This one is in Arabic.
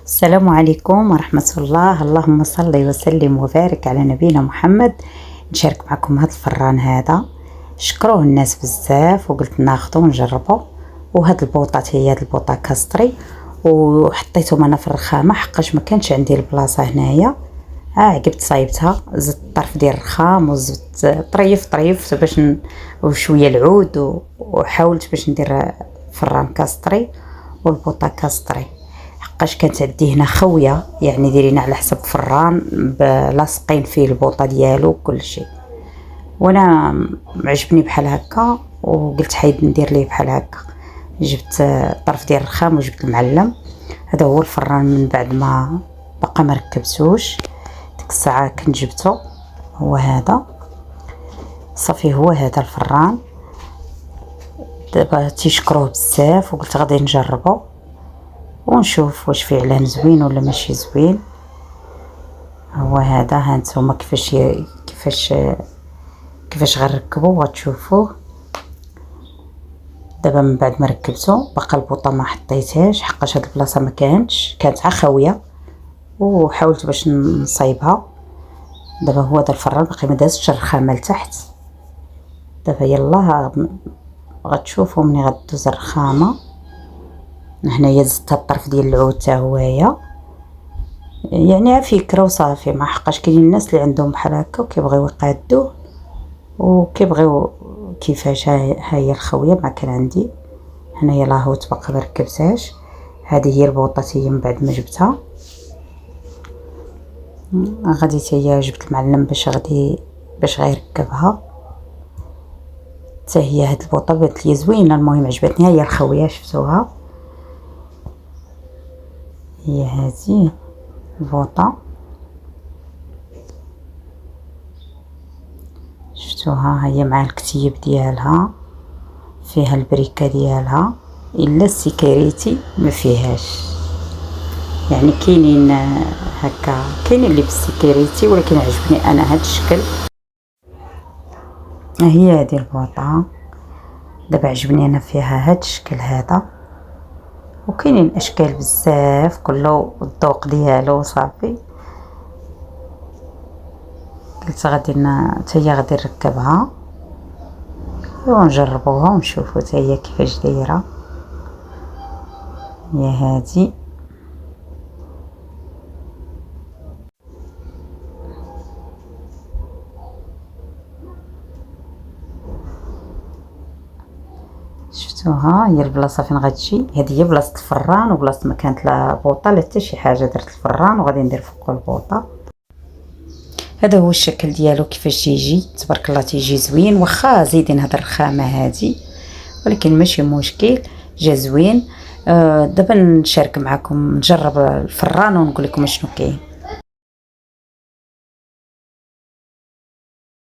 السلام عليكم ورحمة الله. اللهم صل وسلم وبارك على نبينا محمد. نشارك معكم هذا الفران هذا، شكروه الناس بزاف وقلت ناخذه ونجربه. وهاد البوطات هي هاد البوطه كاستري، وحطيتهم انا في الرخامه حقاش ما كانش عندي البلاصه هنايا. عقبت صايبتها، زدت الطرف ديال الرخام وزدت طريف باش وشويه العود، وحاولت باش ندير فران كاستري والبوطه كاستري. حقاش كانت عندي هنا خويه، يعني ديرينا على حسب فران لاصقين فيه البوطه ديالو وكل شيء، وانا عجبني بحال هكا وقلت حيد ندير ليه بحال هكا. جبت الطرف ديال الرخام وجبت المعلم. هذا هو الفران من بعد ما بقى مركبتوش، ديك الساعه كنت جبته. هو هذا صافي، هو هذا الفران. دابا تيشكروه بزاف وقلت غادي نجربه ونشوف واش فعلا زوين ولا ماشي زوين. هو هذا، ها نتوما كيفاش غنركبو وغتشوفوه. دابا من بعد ما ركبته بقى البوطه ما حطيتهاش حقاش هاد البلاصه ما كانت خاويه، وحاولت باش نصايبها. دابا هو هذا الفران باقي ما دازتش الرخامه لتحت. دابا يلا غتشوفوا ملي غدوز الرخامه. هنايا زدت الطرف ديال العود حتى هويا، يعني فكره وصافي. ما حقاش كاينين الناس اللي عندهم بحال هكا وكيبغيو يقادوه وكيبغيو كيفاش. ها هي الخويه ما كان عندي هنايا لاهوت باقا ما ركبتهاش. هذه هي البوطه هي من بعد ما جبتها. غادي هي جبت المعلم باش غيركبها. حتى هي هاد البوطه بانت لي زوينه، المهم عجبتني. هي الخويه شفتوها، هي هذه البوطه شفتوها. هي مع الكتيب ديالها، فيها البريكه ديالها، الا السيكوريتي ما فيهاش. يعني كاينين هكا، كاينين اللي بالسيكوريتي، ولكن عجبني انا هاد الشكل. هي هذه البوطه دابا عجبني انا فيها هاد الشكل هذا، وكاينين اشكال بزاف كله الذوق ديالو صافي. قلت غادي هي غادي نركبها ونجربوها ونشوفوا حتى هي كيفاش دايره. هي هذه شفتوها. هي البلاصه فين غتجي، هذه هي بلاصه الفران، وبلاصه ما كانت لا بوطه لا حتى شي حاجه. درت الفران وغادي ندير فوقو البوطه. هذا هو الشكل ديالو كيفاش تيجي. تبارك الله تيجي زوين، واخا زايدين هاد الرخامه هذه ولكن ماشي مشكل، جا زوين. دابا نشارك معكم نجرب الفران ونقول لكم شنو كاين.